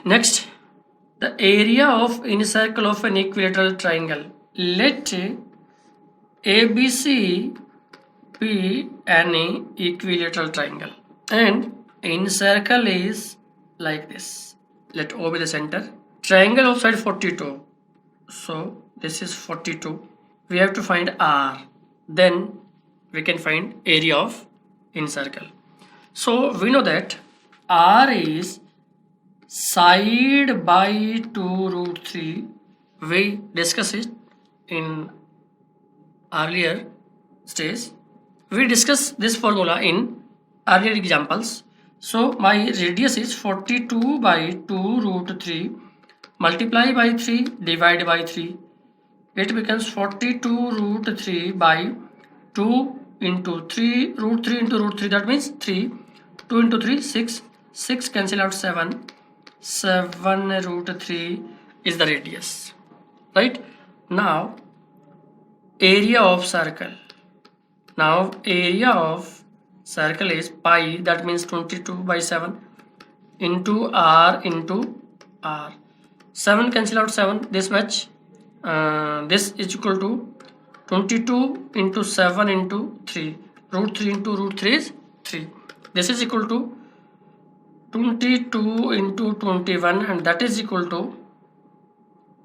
Next, the area of inner circle of an equilateral triangle. Let ABC be an equilateral triangle and inner circle is like this. Let O be the center. Triangle of side 42. So this is 42. We have to find R. Then we can find area of inner circle. So we know that R is side by 2 root 3. We discussed it in earlier stage. We discussed this formula in earlier examples. So my radius is 42 by 2 root 3 multiply by 3 divide by 3. It becomes 42 root 3 by 2 into 3 root 3 into root 3, that means 3. 2 into 3 6, 6 cancel out 7, 7 root 3 is the radius, right? Now area of circle. Now area of circle is pi, that means 22 by 7 into r into r. 7 cancel out 7, this much. This is equal to 22 into 7 into 3. Root 3 into root 3 is 3. This is equal to 22 into 21 and that is equal to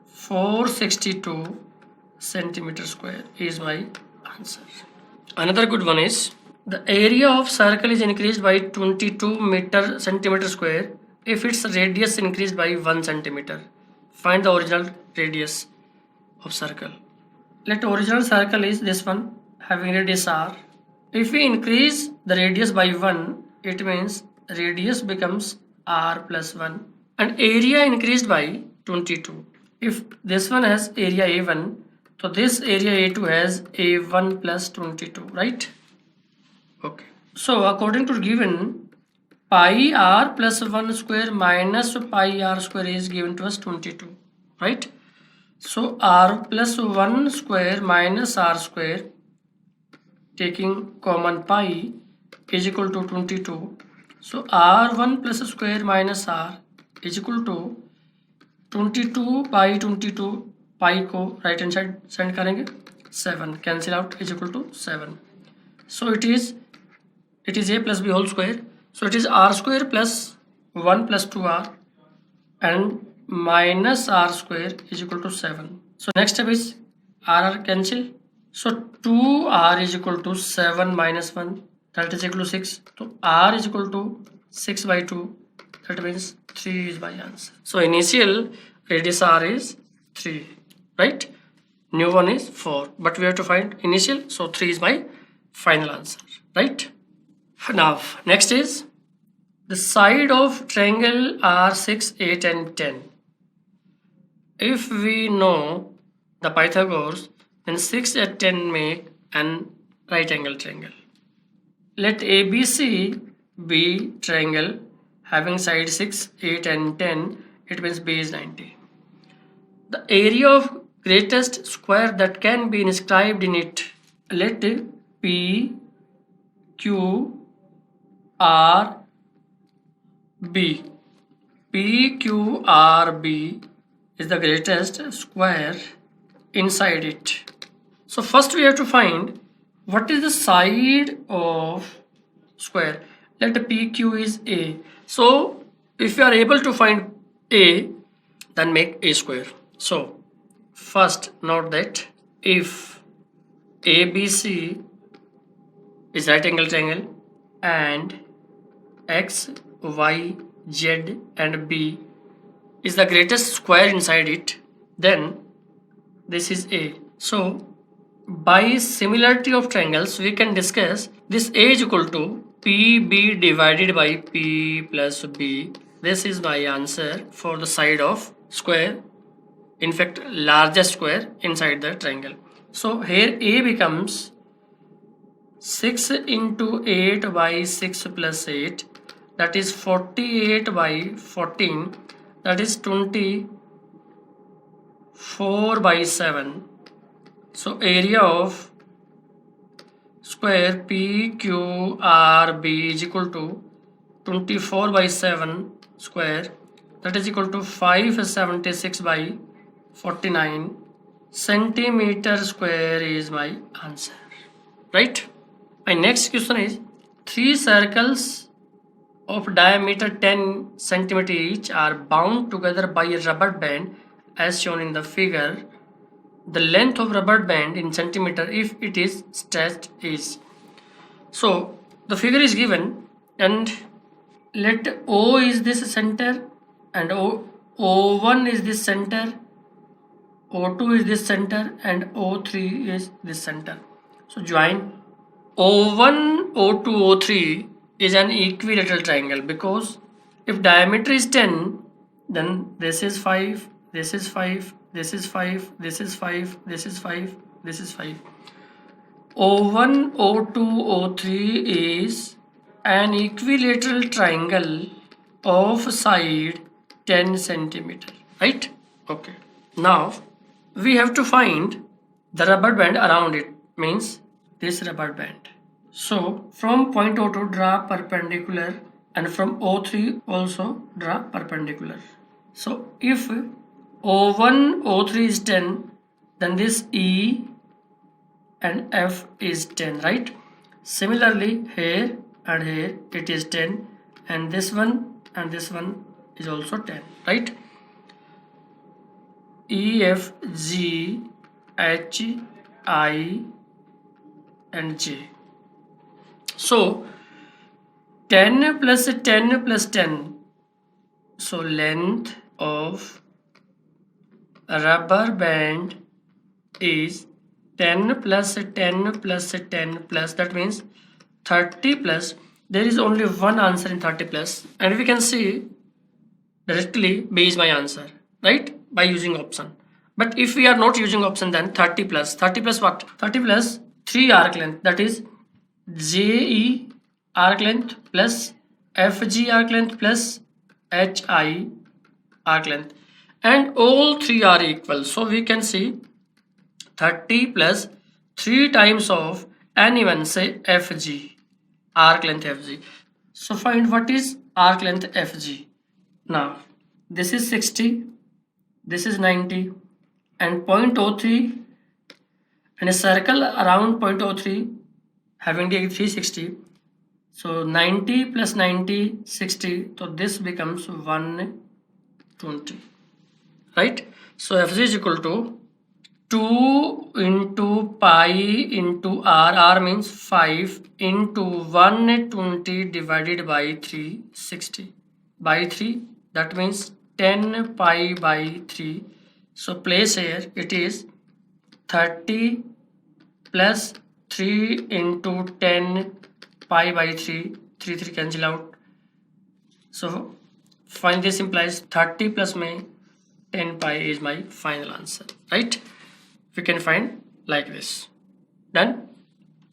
462 centimeter square is my answer. Another good one is the area of circle is increased by 22 centimeter square if its radius increased by 1 centimeter. Find the original radius of circle. Let original circle is this one having radius r. If we increase the radius by 1, it means radius becomes r plus 1 and area increased by 22. If this one has area a1, so this area a2 has a1 plus 22, right? Okay. So according to given, pi r plus 1 square minus pi r square is given to us 22, right? So r plus 1 square minus r square, taking common pi, is equal to 22. So r1 plus square minus r is equal to 22 by 22. pi को right hand side send करेंगे, 7 cancel out is equal to 7. So it is a plus b whole square. So it is r square plus 1 plus 2r and minus r square is equal to 7. So next step is r cancel. So 2r is equal to 7 minus 1, that is equal to 6. So r is equal to 6 by 2, that means 3 is my answer. So initial radius r is 3, right? New one is 4, but we have to find initial, so 3 is my final answer, right? Now next is the side of triangle are 6, 8 and 10. If we know the Pythagoras, then 6 and 10 make an right angle triangle. Let ABC be triangle having side 6, 8 and 10, it means base 90. The area of greatest square that can be inscribed in it, let P, Q, R, B. P, Q, R, B is the greatest square inside it. So first we have to find what is the side of square. Let PQ is A. So if you are able to find A, then make A square. So first note that if ABC is right angle triangle and X, Y, Z and B is the greatest square inside it, then this is A. So by similarity of triangles we can discuss this A is equal to PB divided by P plus B. This is my answer for the side of square, in fact largest square inside the triangle. So here A becomes 6 into 8 by 6 plus 8, that is 48 by 14, that is 24 by 7. So area of square PQRB is equal to 24 by 7 square that is equal to 576 by 49 centimeter square is my answer, right? My next question is, three circles of diameter 10 centimeter each are bound together by a rubber band as shown in the figure. The length of rubber band in centimeter if it is stretched is. So the figure is given, and let O is this center, and O1 is this center, O2 is this center, and O3 is this center. So join. O1, O2, O3 is an equilateral triangle, because if diameter is 10, then this is 5, this is 5, this is 5, this is 5, this is 5, this is 5. O1, O2, O3 is an equilateral triangle of side 10 centimeter, right? Okay. Now we have to find the rubber band around it, means this rubber band. So from point O2 draw perpendicular, and from O3 also draw perpendicular. So if O1, O3 is 10, then this E and F is 10, right? Similarly here and here it is 10, and this one and this one is also 10, right? E, F, G, H, I and J. So 10 plus 10 plus 10, so length of rubber band is 10 plus 10 plus 10 plus, that means 30 plus. There is only one answer in 30 plus, and we can see directly B is my answer, right, by using option. But if we are not using option, then 30 plus what? 30 plus 3 arc length, that is JE arc length plus FG arc length plus HI arc length, and all three are equal. So we can see 30 plus 3 times of anyone, say FG, arc length FG. So find what is arc length FG. Now this is 60, this is 90, and point 03, and a circle around point 03 having the 360. So 90 plus 90, 60, so this becomes 120, right? So FG is equal to 2 into pi into R means 5 into 120 divided by 360 by 3, that means 10 pi by 3. So place here it is 30 plus 3 into 10 pi by 3, 3 cancel out. So find this implies 30 plus my 10 pi is my final answer, right? We can find like this. Done.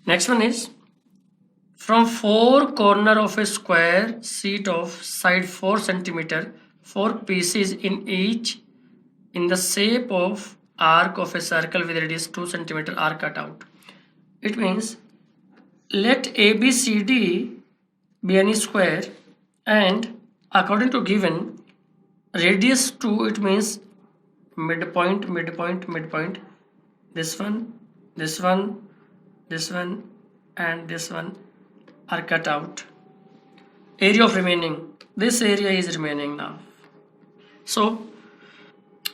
Next one is, from 4 corner of a square sheet of side 4 centimeter, 4 pieces in each in the shape of arc of a circle with radius 2 centimeter are cut out. It means let ABCD be any square, and according to given radius 2, it means midpoint, this one, this one, this one, and this one are cut out. Area of remaining, this area is remaining now. So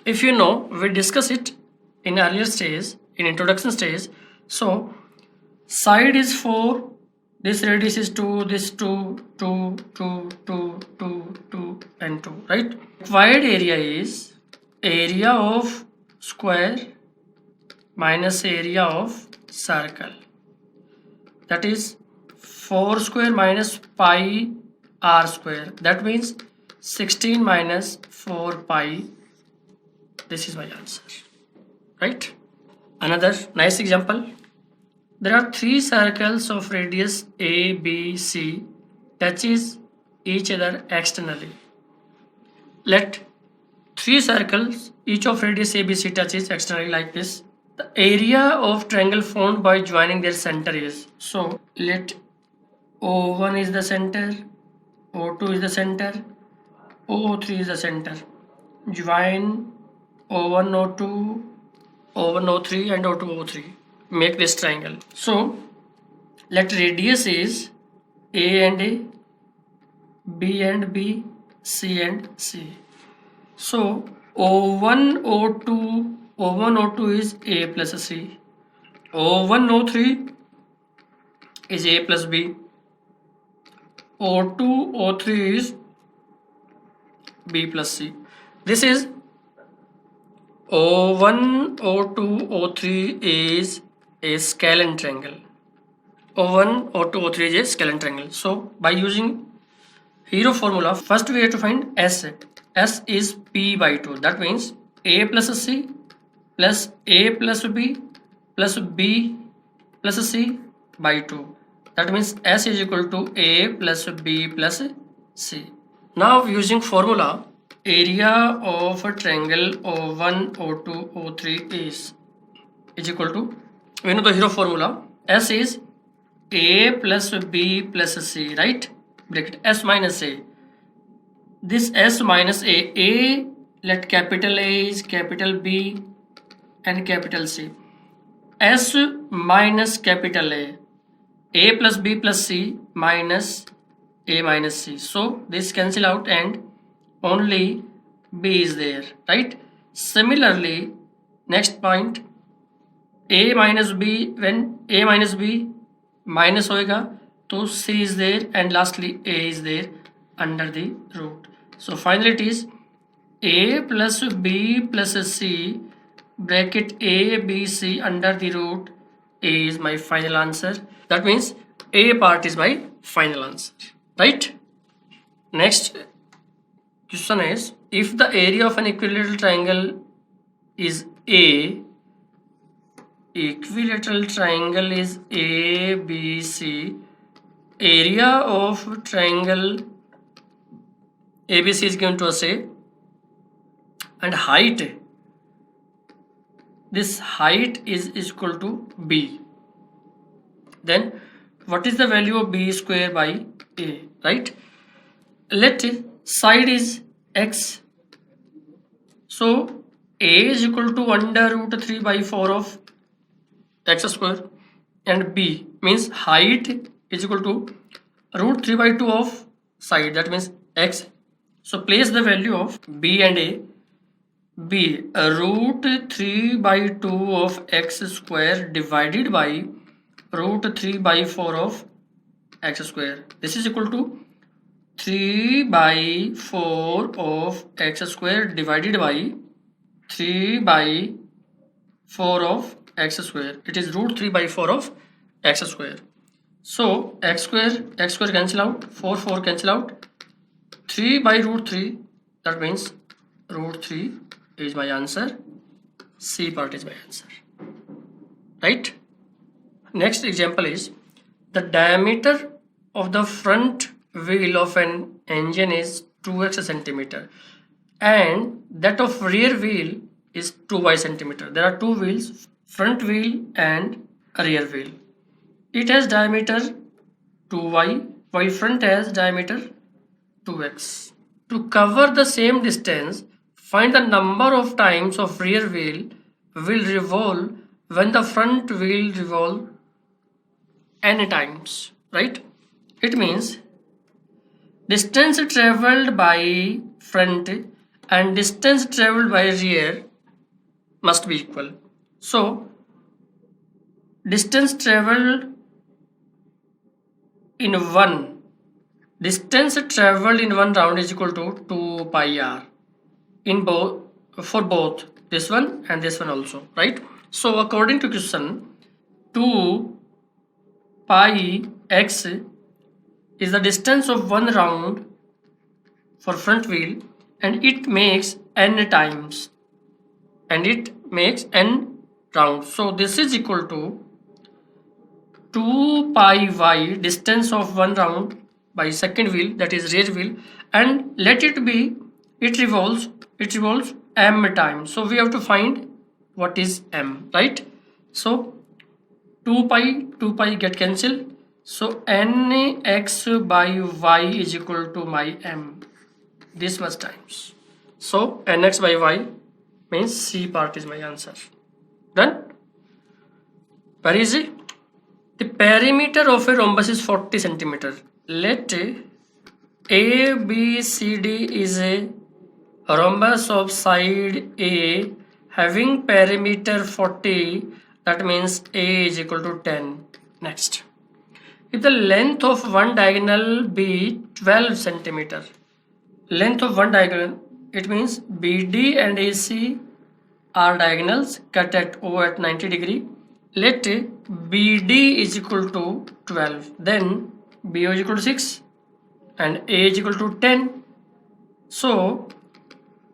if you know, we discuss it in earlier stage, in introduction stage. So side is 4, this radius is 2, this 2, 2, 2, 2, 2, 2, and 2, right? Required area is area of square minus area of circle, that is 4 square minus pi r square, that means 16 minus 4 pi. This is my answer, right? Another nice example. There are 3 circles of radius A, B, C touches each other externally. Let 3 circles, each of radius A, B, C touches externally like this. The area of triangle formed by joining their center is, so let O1 is the center, O2 is the center, O3 is the center. Join O1, O2, O1, O3 and O2, O3. Make this triangle. So let radius is A and A, B and B, C and C. So O1, O2, O1, O2 is A plus C. O1, O3 is A plus B. O2, O3 is B plus C. This is O1, O2, O3 is a scalene triangle. O1, O2, O3 is a scalene triangle. So by using hero formula, first we have to find S. S is P by 2. That means A plus C plus A plus B plus B plus C by 2. That means S is equal to A plus B plus C. Now using formula, area of a triangle O1, O2, O3 is equal to, we know the hero formula, S is A plus B plus C, right? Bracket S minus A. This S minus A, let capital A is capital B and capital C. S minus capital A plus B plus C minus A minus C. So this cancel out and only B is there, right? Similarly, next point, A minus B, when A minus B minus होएगा तो C is there and lastly A is there under the root. So finally it is A plus B plus C bracket A B C under the root. A is my final answer. That means A part is my final answer, right? Next question is, if the area of an equilateral triangle is A, equilateral triangle is ABC, area of triangle ABC is given to us A, and height, this height is equal to B. Then what is the value of B square by A, right? Let side is X. So A is equal to under root 3 by 4 of X square, and B means height is equal to root 3 by 2 of side, that means X. So place the value of B and A. B root 3 by 2 of X square divided by root 3 by 4 of X square. This is equal to 3 by 4 of X square divided by 3 by 4 of X square. It is root 3 by 4 of X square. So X square cancel out, 4 cancel out, 3 by root 3, that means root 3 is my answer. C part is my answer, right? Next example is, the diameter of the front wheel of an engine is 2x centimeter and that of rear wheel is 2y centimeter. There are two wheels, front wheel and rear wheel. It has diameter 2y while front has diameter 2x. To cover the same distance, find the number of times of rear wheel will revolve when the front wheel revolve n times, right? It means distance traveled by front and distance traveled by rear must be equal. So distance traveled in one round is equal to 2 pi r in both, for both this one and this one also, right? So according to question, 2 pi x is the distance of one round for front wheel and it makes n times and it makes n rounds. So this is equal to 2 pi y, distance of one round by second wheel, that is rear wheel, and let it be, it revolves m times. So we have to find what is m, right? So 2 pi get cancelled. So nx by y is equal to my m. this much times. So nx by y means C part is my answer. Done? Very easy. The perimeter of a rhombus is 40 centimeter. Let ABCD is a rhombus of side A having perimeter 40, that means A is equal to 10. Next, if the length of one diagonal be 12 centimeter, length of one diagonal, it means BD and AC are diagonals cut at O at 90 degree. Let BD is equal to 12, then BO is equal to 6 and A is equal to 10. So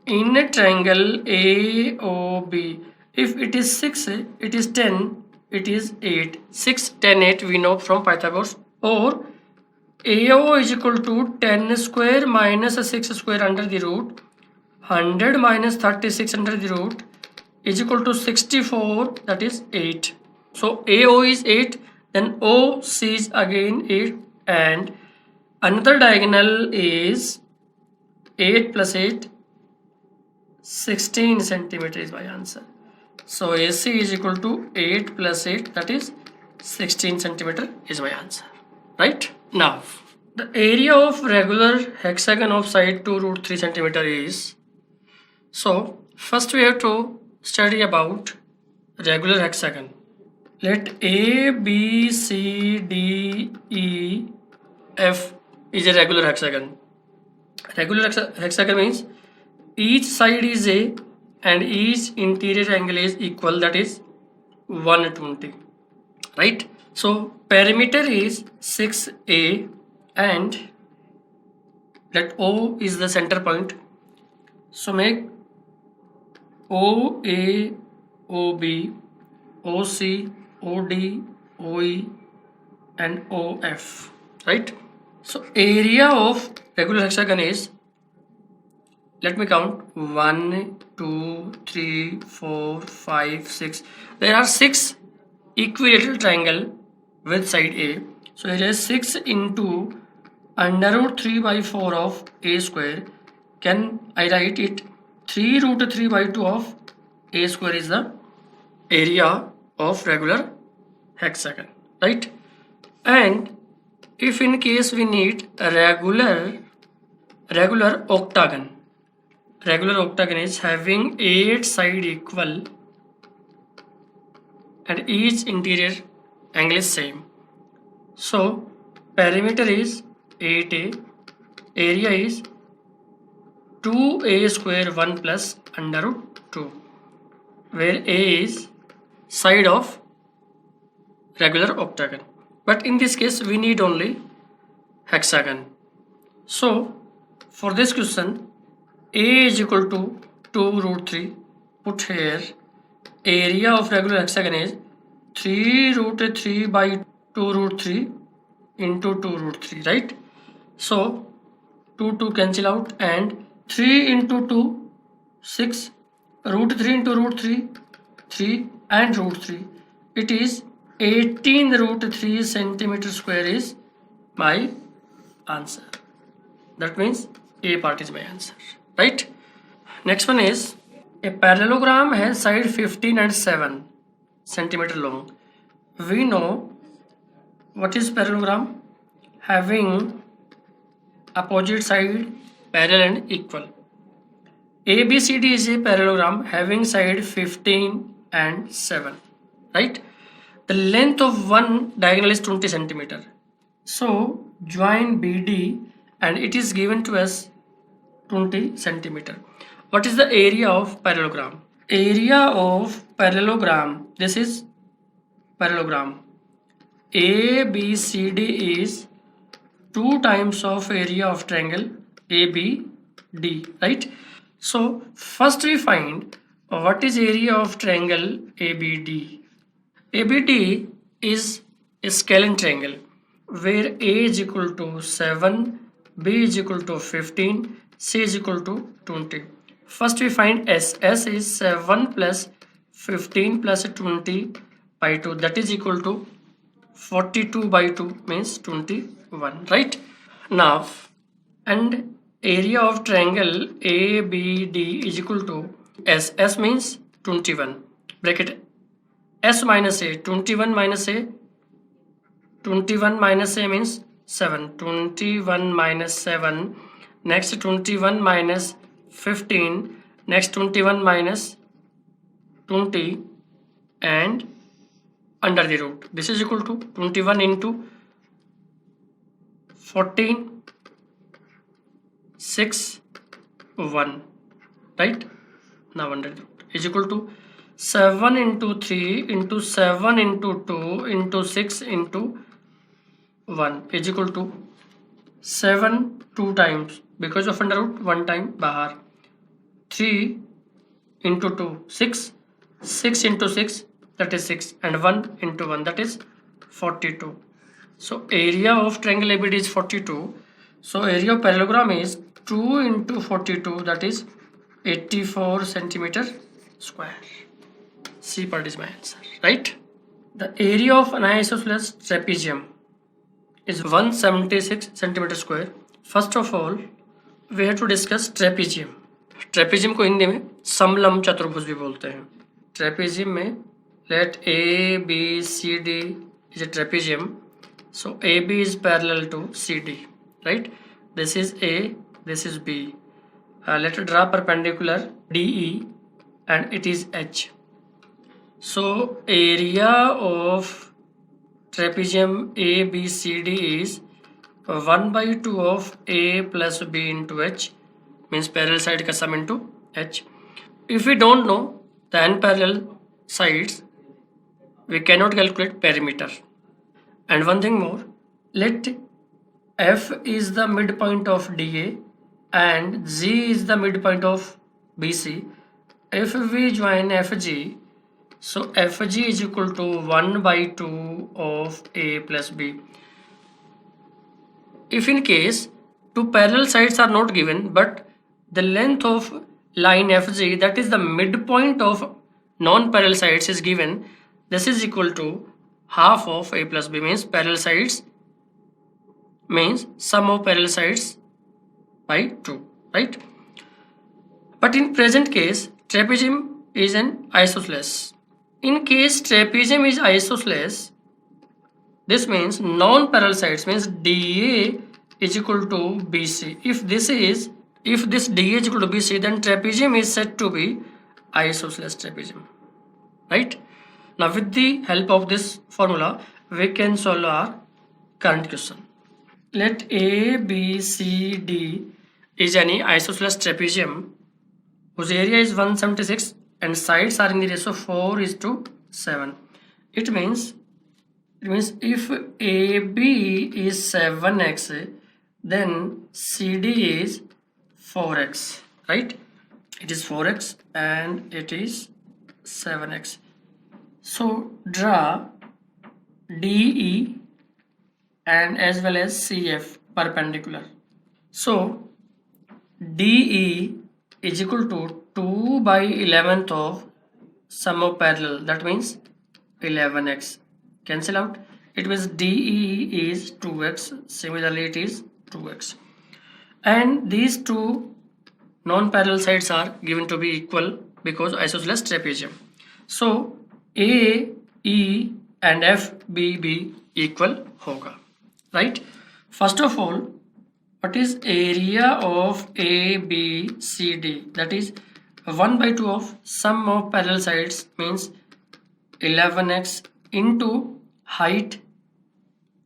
in a triangle AOB, if it is 6, it is 10, it is 8. 6, 10, 8 we know from Pythagoras. Or AO is equal to 10 square minus 6 square under the root, 100 minus 36 under the root is equal to 64, that is 8. So AO is 8, then OC is again 8, and another diagonal is 8 plus 8, 16 centimeter is my answer. So AC is equal to 8 plus 8, that is 16 centimeter is my answer. Right? Now, the area of regular hexagon of side 2 root 3 centimeter is, so first we have to study about regular hexagon. Let A, B, C, D, E, F is a regular hexagon. Regular hexagon means each side is A and each interior angle is equal, that is 120. Right? So perimeter is 6A and let O is the center point. So make OA, OB, OC, OD, OE and OF. Right? So area of regular hexagon is, let me count, 1, 2, 3, 4, 5, 6. There are 6 equilateral triangle with side A. So it is 6 into under root 3 by 4 of A square. Can I write it? 3 root 3 by 2 of A square is the area of regular hexagon. Right? And if in case we need a regular octagon, regular octagon is having 8 side equal and each interior angle is same. So perimeter is 8A, area is 2A square 1 plus under root 2, where A is side of regular octagon. But in this case we need only hexagon. So for this question, A is equal to 2 root 3. Put here area of regular hexagon is 3 root 3 by 2 root 3 into 2 root 3, right? So 2 cancel out and 3 into 2, 6, root 3 into root 3, 3 and root 3. It is 18 root 3 centimeter square is my answer. That means A part is my answer. Right? Next one is, a parallelogram has side 15 and 7 centimeter long. We know what is parallelogram? Having opposite side parallel and equal. ABCD is a parallelogram having side 15 and 7. Right? The length of one diagonal is 20 centimeter. So join BD and it is given to us 20 centimeter. What is the area of parallelogram? Area of parallelogram, this is parallelogram. ABCD is 2 times of area of triangle ABD, right? So first we find what is area of triangle ABD. ABD is a scalene triangle where A is equal to 7, B is equal to 15, C is equal to 20. First we find S. S is 7 plus 15 plus 20 by 2, that is equal to 42 by 2 means 21, right? Now, and area of triangle ABD is equal to S. S means 21. Bracket S minus A. 21 minus A. 21 minus A means 7. 21 minus 7. Next 21 minus 15. Next 21 minus 20 and under the root. This is equal to 21 into 14, 6, 1. Right? Now under the root is equal to 7 into 3 into 7 into 2 into 6 into 1 is equal to 7 2 times because of under root 1 time bahar. 3 into 2 6, 6 into 6 that is 6 and 1 into 1 that is 42. So area of triangle ABD is 42. So area of parallelogram is 2 into 42 that is 84 centimeter square. C part is my answer, right? The area of an isosceles trapezium is 176 centimeter square. First of all, we have to discuss trapezium. Trapezium को हिंदी में समलंब चतुर्भुज भी बोलते हैं. Trapezium में let ABCD is a trapezium. So AB is parallel to CD, right? This is A, this is B. Let us draw perpendicular DE and it is H. So area of trapezium ABCD is 1 by 2 of A plus B into H, means parallel side ka sum into H. If we don't know the unparallel sides, we cannot calculate perimeter. And one thing more, let F is the midpoint of DA and G is the midpoint of BC. If we join FG, so FG is equal to 1 by 2 of A plus B. If in case two parallel sides are not given, but the length of line FG, that is the midpoint of non-parallel sides, is given, this is equal to half of A plus B, means parallel sides means sum of parallel sides by 2, right? But in present case, trapezium is an isosceles. In case trapezium is isosceles, this means non-parallel sides means DA is equal to BC. If this DA is equal to BC, then trapezium is said to be isosceles trapezium, right? Now with the help of this formula, we can solve our current question. Let ABCD is any isosceles trapezium whose area is 176 and sides are in the ratio 4:7. It means if AB is 7x, then CD is 4x, right? It is 4x and it is 7x. So draw DE and as well as CF perpendicular. So DE is equal to 2 by 11th of sum of parallel, that means 11x. Cancel out. It means DE is 2x. Similarly, it is 2x. And these two non-parallel sides are given to be equal because isosceles trapezium. So A, E and F, B, B equal hoga, right? First of all, what is area of A, B, C, D? That is 1 by 2 of sum of parallel sides means 11x into height,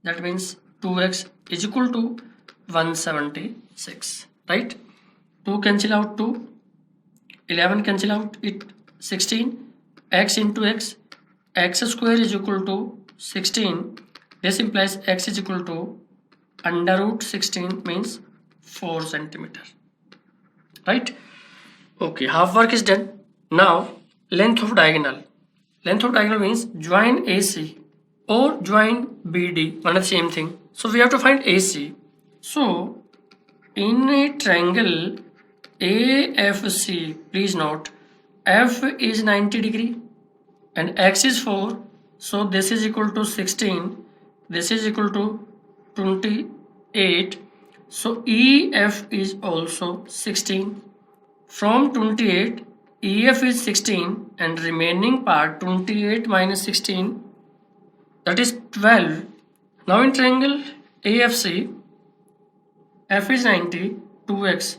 that means 2x is equal to 176, right? 2 cancel out 2, 11 cancel out it 16, x into x square is equal to 16. This implies x is equal to under root 16 means 4 centimeter, right? Okay, half work is done. Now length of diagonal. Length of diagonal means join AC or join BD, one and the same thing. So we have to find AC. So in a triangle AFC, please note F is 90 degree and X is 4. So this is equal to 16. This is equal to 28. So EF is also 16. From 28, EF is 16 and remaining part 28 minus 16, that is 12. Now in triangle AFC, F is 90, 2x,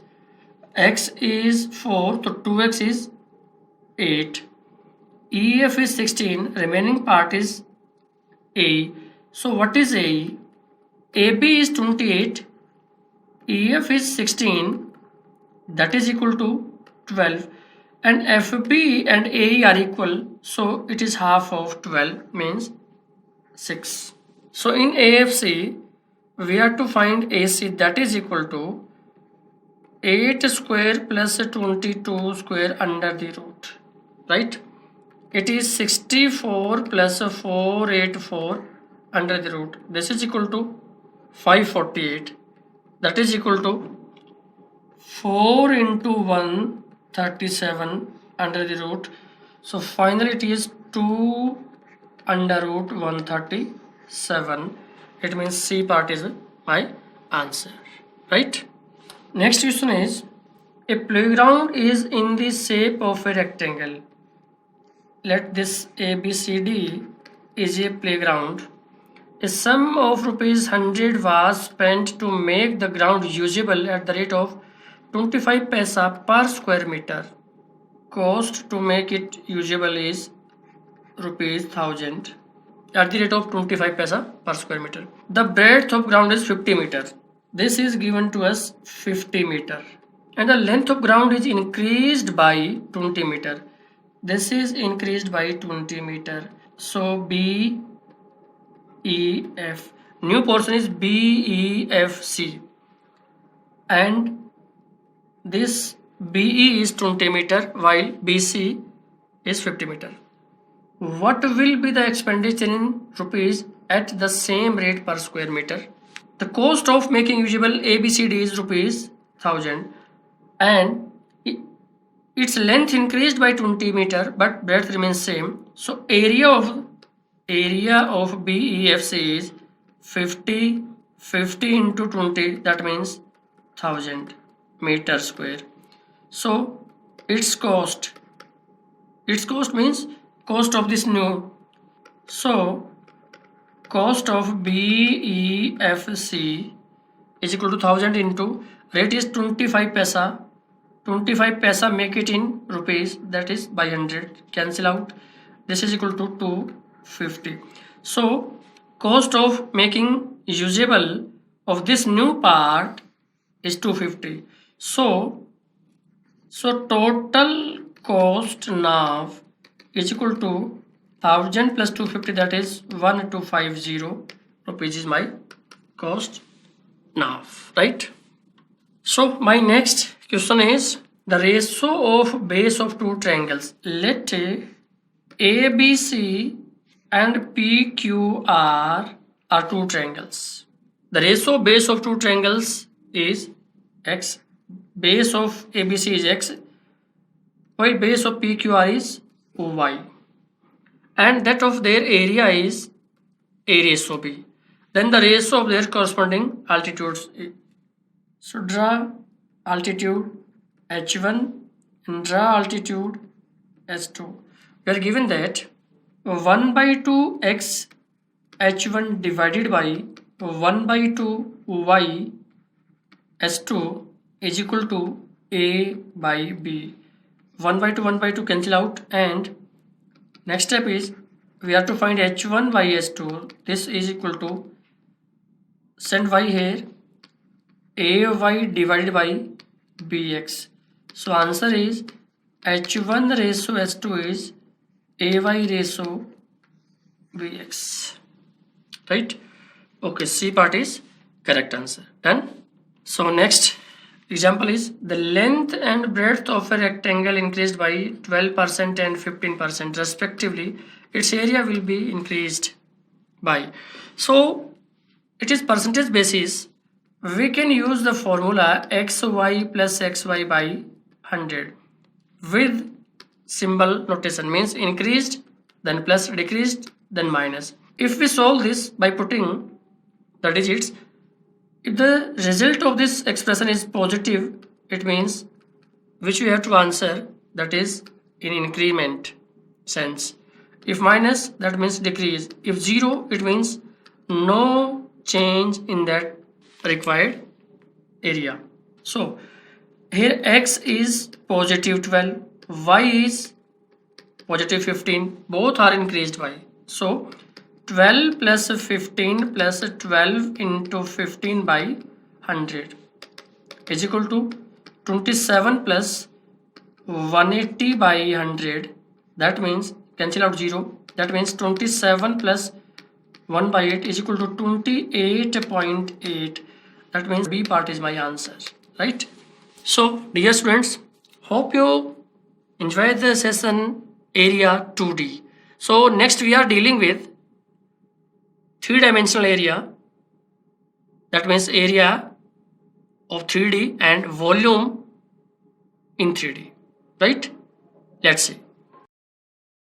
x is 4, so 2x is 8. EF is 16, remaining part is A. So what is A? AB is 28, EF is 16, that is equal to 12, and FB and AE are equal, so it is half of 12, means 6. So in AFC, we have to find AC, that is equal to 8 square plus 22 square under the root, right? It is 64 plus 484 under the root. This is equal to 548. That is equal to 4 into 1, 37 under the root. So finally it is 2 under root 137. It means C part is my answer, right? Next question is, a playground is in the shape of a rectangle. Let this ABCD is a playground. A sum of rupees 100 was spent to make the ground usable at the rate of 25 paisa per square meter. Cost to make it usable is rupees 1000 at the rate of 25 paisa per square meter. The breadth of ground is 50 meter. This is given to us 50 meter. And the length of ground is increased by 20 meter. This is increased by 20 meter. So BEF. New portion is BEFC. And this BE is 20 meter while BC is 50 meter. What will be the expenditure in rupees at the same rate per square meter? The cost of making usable ABCD is rupees 1000 and its length increased by 20 meter but breadth remains same. So area of BEFC is 50 into 20, that means 1000 meter square. So its cost means cost of this new. So cost of BEFC is equal to 1000 into rate is 25 paisa. 25 paisa make it in rupees, that is by 100, cancel out. This is equal to 250. So cost of making usable of this new part is 250. So total cost now is equal to 1000 plus 250, that is 1250 rupees is my cost now, right? So my next question is the ratio of base of two triangles. Let ABC and PQR are two triangles. The ratio of base of two triangles is x. Base of ABC is x, while base of PQR is y. And that of their area is A ratio B. Then the ratio of their corresponding altitudes. So draw altitude H1 and draw altitude H2. We are given that 1 by 2 x H1 divided by 1 by 2 y H2 is equal to A by B. 1 by 2 cancel out, and next step is we have to find H1 by H2. This is equal to, send y here, AY divided by BX. So answer is H1 ratio H2 is AY ratio BX, right? Okay, C part is correct answer. Done. So next example is the length and breadth of a rectangle increased by 12% and 15% respectively. Its area will be increased by. So it is percentage basis. We can use the formula xy plus xy by 100 with symbol notation, means increased, then plus, decreased, then minus. If we solve this by putting the digits, If the result of this expression is positive, it means which we have to answer, that is in increment sense. If minus, that means decrease. If 0, it means no change in that required area. So here x is positive 12, y is positive 15, both are increased by. So 12 plus 15 plus 12 into 15 by 100 is equal to 27 plus 180 by 100. That means cancel out 0. That means 27 plus 1 by 8 is equal to 28.8. That means B part is my answer, right? So dear students, hope you enjoy the session area 2D. So next we are dealing with 3-dimensional area, that means area of 3D and volume in 3D, right? Let's see.